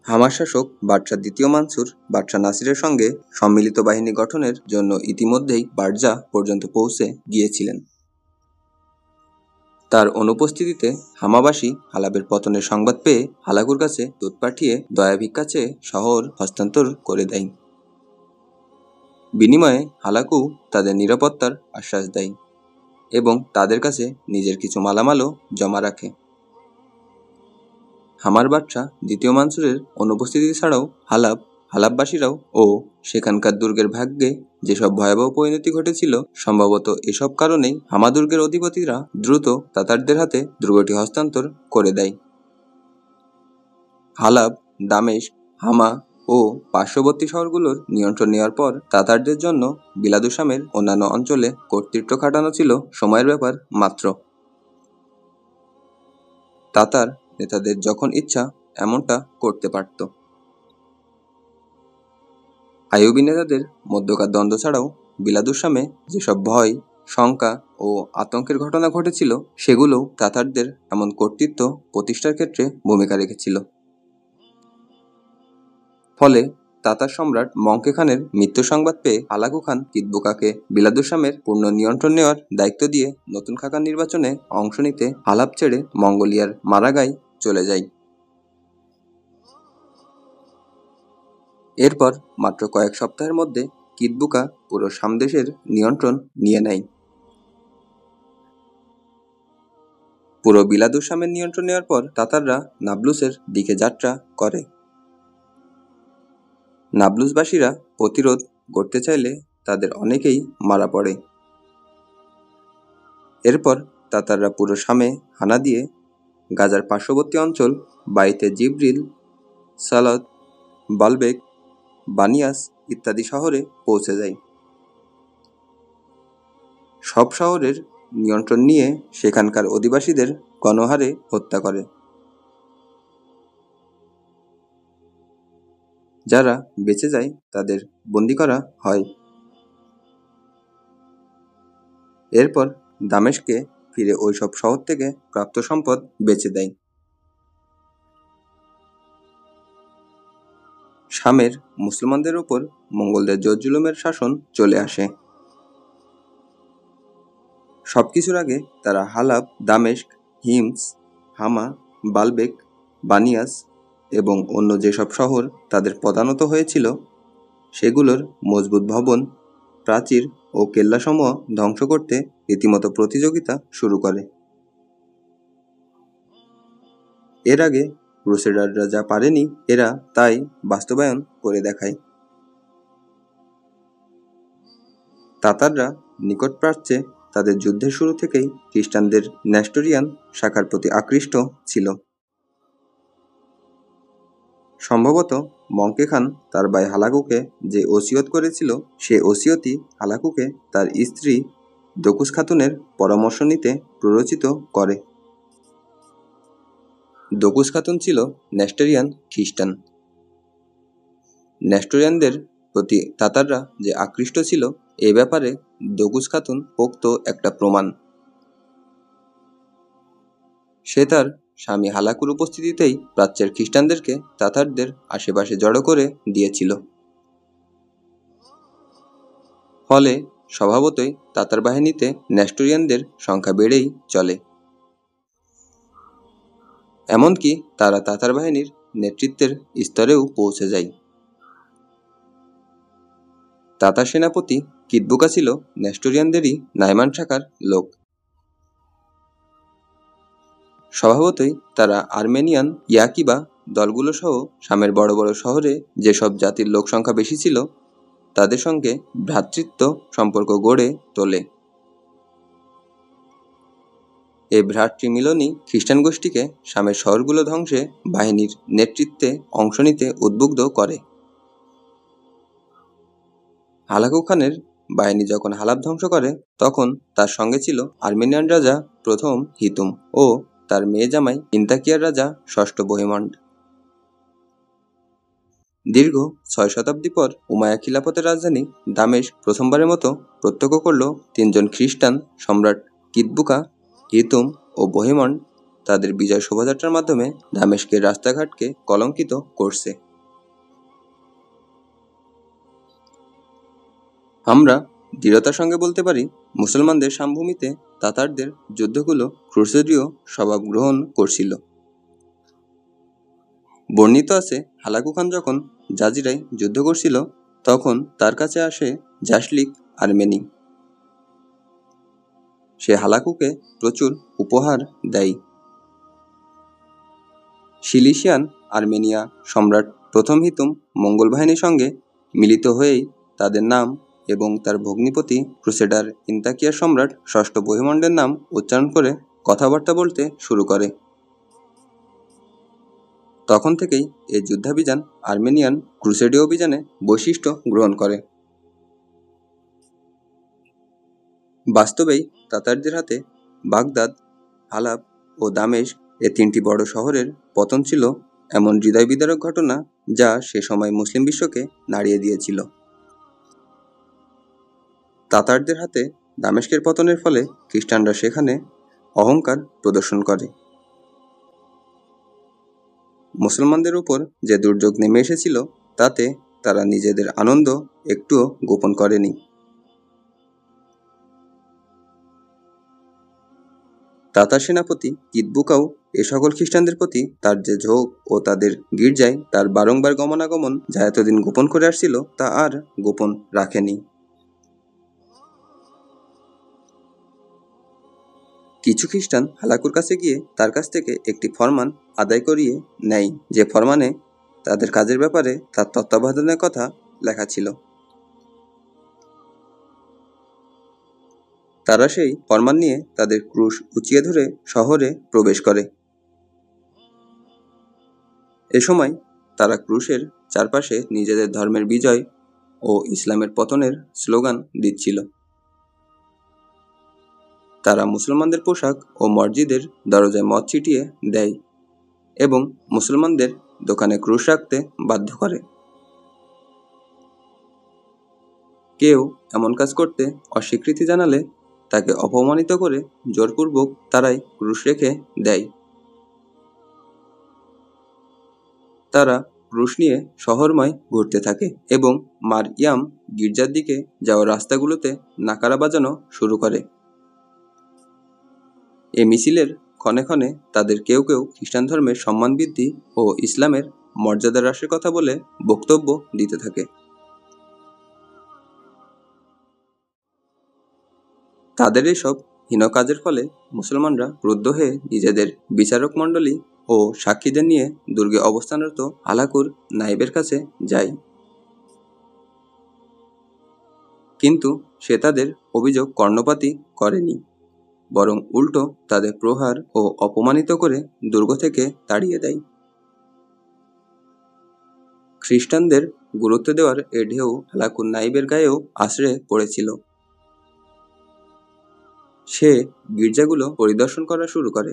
হামার শাসক বাদশাহ দ্বিতীয় মানসুর বাদশাহ নাসিরের সঙ্গে সম্মিলিত বাহিনী গঠনের জন্য ইতিমধ্যেই বার্জা পর্যন্ত পৌঁছে গিয়েছিলেন। তার অনুপস্থিতিতে হামাবাসী হালাবের পতনের সংবাদ পেয়ে হালাকুর কাছে দূত পাঠিয়ে দয়া ভিক্ষা চেয়ে শহর হস্তান্তর করে দেয়। বিনিময়ে হালাকু তাদের নিরাপত্তার আশ্বাস দেয় এবং তাদের কাছে নিজের কিছু মালামালও জমা রাখে। হামার বাদশাহ দ্বিতীয় মানসুরের অনুপস্থিতি ছাড়াও হালাববাসীরাও ও সেখানকার দুর্গের ভাগ্যে যেসব ভয়াবহ পরিণতি ঘটেছিল, সম্ভবত এসব কারণেই হামা দুর্গের অধিপতিরা দ্রুত তাতারদের হাতে দুর্গটি হস্তান্তর করে দেয়। হালাব, দামেস্ক, হামা ও পার্শ্ববর্তী শহরগুলোর নিয়ন্ত্রণ নেওয়ার পর তাতারদের জন্য বিলাদুসামের অন্যান্য অঞ্চলে কর্তৃত্ব খাটানো ছিল সময়ের ব্যাপার মাত্র। তাতার নেতাদের যখন ইচ্ছা এমনটা করতে পারত। আইয়ুবী নেতাদের মধ্যকার দ্বন্দ্ব ছাড়াও বিলাদুসামে যেসব ভয়, শঙ্কা ও আতঙ্কের ঘটনা ঘটেছিল, সেগুলোও তাতারদের এমন কর্তৃত্ব প্রতিষ্ঠার ক্ষেত্রে ভূমিকা রেখেছিল। ফলে তাতার সম্রাট মঙ্কে খানের মৃত্যু সংবাদ পেয়ে হালাকু খান কিতবুকাকে বিলাদুসামের পূর্ণ নিয়ন্ত্রণ নেওয়ার দায়িত্ব দিয়ে নতুন খাকা নির্বাচনে অংশ নিতে হালাব ছেড়ে মঙ্গোলিয়ার মারাগায় চলে যায়। এরপর মাত্র কয়েক সপ্তাহের মধ্যে কিতবুকা পুরো সামদেশের নিয়ন্ত্রণ নিয়ে নেয়। পুরো বিলাদুসামের নিয়ন্ত্রণ নেওয়ার পর তাতাররা নাবলুসের দিকে যাত্রা করে। নাবলুসবাসীরা প্রতিরোধ করতে চাইলে তাদের অনেকেই মারা পড়ে। এরপর তাতাররা পুরো শামে হানা দিয়ে গাজার পার্শ্ববর্তী অঞ্চল বাইতে জিব্রিল, সালাত, বালবেক, বানিয়াস ইত্যাদি শহরে পৌঁছে যায়। সব শহরের নিয়ন্ত্রণ নিয়ে সেখানকার অধিবাসীদের গণহারে হত্যা করে। যারা বেঁচে যায় তাদের বন্দী করা হয়। এরপর দামেস্কে ফিরে ওই সব শহর থেকে প্রাপ্ত সম্পদ বেচে দেয়। শামের মুসলমানদের উপর মঙ্গলদের জোর-জুলুমের শাসন চলে আসে। সবকিছুর আগে তারা হালাব, দামেস্ক, হিমস, হামা, বালবেক, বানিয়াস এবং অন্য যেসব শহর তাদের পদানত হয়েছিল, সেগুলোর মজবুত ভবন, প্রাচীর ও কেল্লাসমূহ ধ্বংস করতে রীতিমতো প্রতিযোগিতা শুরু করে। এর আগে ক্রুসেডাররা যা পারেনি, এরা তাই বাস্তবায়ন করে দেখায়। তাতাররা নিকট প্রাচ্যে তাদের যুদ্ধের শুরু থেকেই খ্রিস্টানদের নেস্টোরিয়ান শাখার প্রতি আকৃষ্ট ছিল। সম্ভবত মঙ্কে খান তার ভাই হালাকুকে যে ওসিয়ত করেছিল, সে ওসিয়তই হালাকুকে তার স্ত্রী দকুস খাতুনের পরামর্শ নিতে প্ররোচিত করে। দকুস খাতুন ছিল নেস্টোরিয়ান খ্রিস্টান। নেস্টোরিয়ানদের প্রতি তাতাররা যে আকৃষ্ট ছিল, এ ব্যাপারে দকুস খাতুন পোক্ত একটা প্রমাণ। সে তার স্বামী হালাকুর উপস্থিতিতেই প্রাচ্যের খ্রিস্টানদেরকে তাতারদের আশেপাশে জড়ো করে দিয়েছিল। ফলে স্বভাবতই তাতার বাহিনীতে নেস্টোরিয়ানদের সংখ্যা বেড়েই চলে। এমনকি তারা তাতার বাহিনীর নেতৃত্বের স্তরেও পৌঁছে যায়। তাতার সেনাপতি কিতবুকা ছিল নেস্টোরিয়ানদেরই নাইমান শাখার লোক। স্বভাবতই তারা আর্মেনিয়ান ইয়াকিবা দলগুলো সহ শামের বড় বড় শহরে যেসব জাতির লোক সংখ্যা বেশি ছিল, তাদের সঙ্গে ভ্রাতৃত্ব সম্পর্ক গড়ে তোলে। এই ভ্রাতৃমিলনই খ্রিস্টান গোষ্ঠীকে শামের শহরগুলো ধ্বংসে বাহিনীর নেতৃত্বে অংশ নিতে উদ্বুদ্ধ করে। হালাকু খানের বাহিনী যখন হালাব ধ্বংস করে, তখন তার সঙ্গে ছিল আর্মেনিয়ান রাজা প্রথম হিতুম ও তার মেয়ে জামাই ইন্তাকিয়ার রাজা ষষ্ঠ বহিমন্ড। দীর্ঘ 6 শতাব্দী পর উমাইয়া খিলাফতের রাজধানী দামেস্ক প্রথমবারের মতো প্রত্যক্ষ করল 3 জন খ্রিস্টান সম্রাট কিতবুকা, হিতুম ও বহিমন্ড তাদের বিজয় শোভাযাত্রার মাধ্যমে দামেস্কের রাস্তাঘাটকে কলঙ্কিত করছে। আমরা দৃঢ়তার সঙ্গে বলতে পারি, মুসলমানদের সমভূমিতে তাতারদের যুদ্ধগুলো ক্রুসেডীয় স্বভাব গ্রহণ করছিল। বর্ণিত আছে, হালাকু খান যখন জাজিরায় যুদ্ধ করছিল তখন তার কাছে আসে জাসলিক আর্মেনি। সে হালাকুকে প্রচুর উপহার দেয়। সিলিশিয়ান আর্মেনিয়া সম্রাট প্রথম হিতুম মঙ্গল বাহিনীর সঙ্গে মিলিত হয়েই তাদের নাম এবং তার ভগ্নিপতি ক্রুসেডার ইন্তাকিয়ার সম্রাট ষষ্ঠ বহিমণ্ডের নাম উচ্চারণ করে কথাবার্তা বলতে শুরু করে। তখন থেকেই এই যুদ্ধাভিযান আর্মেনিয়ান ক্রুসেডীয় অভিযানে বৈশিষ্ট্য গ্রহণ করে। বাস্তবেই তাতারদের হাতে বাগদাদ, হালাব ও দামেস্ক এ তিনটি বড় শহরের পতন ছিল এমন হৃদয় বিদারক ঘটনা যা সে সময় মুসলিম বিশ্বকে নাড়িয়ে দিয়েছিল। তাতারদের হাতে দামেস্কের পতনের ফলে খ্রিস্টানরা সেখানে অহংকার প্রদর্শন করে। মুসলমানদের উপর যে দুর্যোগ নেমে এসেছিল তাতে তারা নিজেদের আনন্দ একটুও গোপন করেনি। তাতার সেনাপতি কিতবুকাও এ সকল খ্রিস্টানদের প্রতি তার যে ঝোঁক ও তাদের গির্জায় তার বারংবার গমনাগমন যা এতদিন গোপন করে আসছিল তা আর গোপন রাখেনি। কিছু খ্রিস্টান হালাকুর কাছে গিয়ে তার কাছ থেকে একটি ফরমান আদায় করিয়ে নেয়, যে ফরমানে তাদের কাজের ব্যাপারে তার তত্ত্বাবধানের কথা লেখা ছিল। তারা সেই ফরমান নিয়ে তাদের ক্রুশ উঁচিয়ে ধরে শহরে প্রবেশ করে। এ সময় তারা ক্রুশের চারপাশে নিজেদের ধর্মের বিজয় ও ইসলামের পতনের স্লোগান দিচ্ছিল। তারা মুসলমানদের পোশাক ও মসজিদের দরজায় মদ ছিটিয়ে দেয় এবং মুসলমানদের দোকানে ক্রুশ রাখতে বাধ্য করে। কেউ এমন কাজ করতে অস্বীকৃতি জানালে তাকে অপমানিত করে জোরপূর্বক তারাই ক্রুশ রেখে দেয়। তারা ক্রুশ নিয়ে শহরময় ঘুরতে থাকে এবং মারইয়াম গির্জার দিকে যাওয়ার রাস্তাগুলোতে নাকারা বাজানো শুরু করে। এ মিছিলের ক্ষণে ক্ষণে তাদের কেউ কেউ খ্রিস্টান ধর্মের সম্মান বৃদ্ধি ও ইসলামের মর্যাদা হ্রাসের কথা বলে বক্তব্য দিতে থাকে। তাদের এসব হীন কাজের ফলে মুসলমানরা ক্রুদ্ধ হয়ে নিজেদের বিচারক মণ্ডলী ও সাক্ষীদের নিয়ে দুর্গে অবস্থানরত হালাকুর নায়েবের কাছে যায়, কিন্তু সে তাদের অভিযোগ কর্ণপাতই করেনি, বরং উল্টো তাদের প্রহার ও অপমানিত করে দুর্গ থেকে তাড়িয়ে দেয়। খ্রিস্টানদের গুরুত্ব দেওয়ার এ ঢেউ হালাকুর নায়েবের গায়েও আছড়ে পড়েছিল। সে গির্জাগুলো পরিদর্শন করা শুরু করে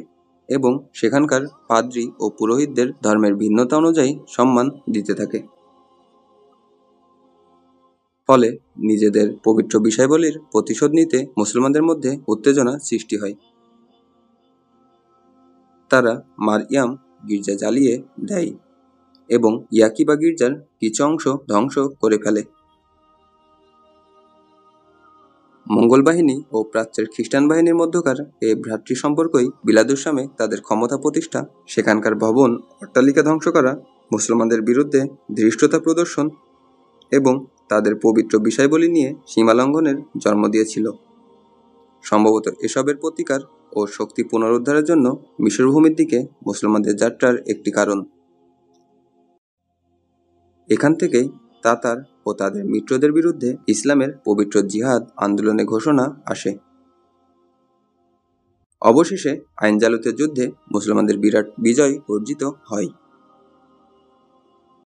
এবং সেখানকার পাদ্রী ও পুরোহিতদের ধর্মের ভিন্নতা অনুযায়ী সম্মান দিতে থাকে। ফলে নিজেদের পবিত্র বিষয়াবলীর প্রতিশোধ নিতে মুসলমানদের মধ্যে উত্তেজনা সৃষ্টি হয়। তারা মারইয়াম গির্জা জ্বালিয়ে দেয় এবং ইয়াকিবা গির্জার কিছু অংশ ধ্বংস করে ফেলে। মঙ্গল বাহিনী ও প্রাচ্যের খ্রিস্টান বাহিনীর মধ্যকার এই ভ্রাতৃ সম্পর্কই বিলাদুসামে তাদের ক্ষমতা প্রতিষ্ঠা, সেখানকার ভবন অট্টালিকা ধ্বংস করা, মুসলমানদের বিরুদ্ধে ধৃষ্টতা প্রদর্শন এবং তাদের পবিত্র বিষয়াবলী নিয়ে সীমালঙ্ঘনের জন্ম দিয়েছিল। সম্ভবত এসবের প্রতিকার ও শক্তি পুনরুদ্ধারের জন্য মিশর ভূমির দিকে মুসলমানদের যাত্রার একটি কারণ। এখান থেকেই তাতার ও তাদের মিত্রদের বিরুদ্ধে ইসলামের পবিত্র জিহাদ আন্দোলনের ঘোষণা আসে। অবশেষে আইন জালুতের যুদ্ধে মুসলমানদের বিরাট বিজয় অর্জিত হয়।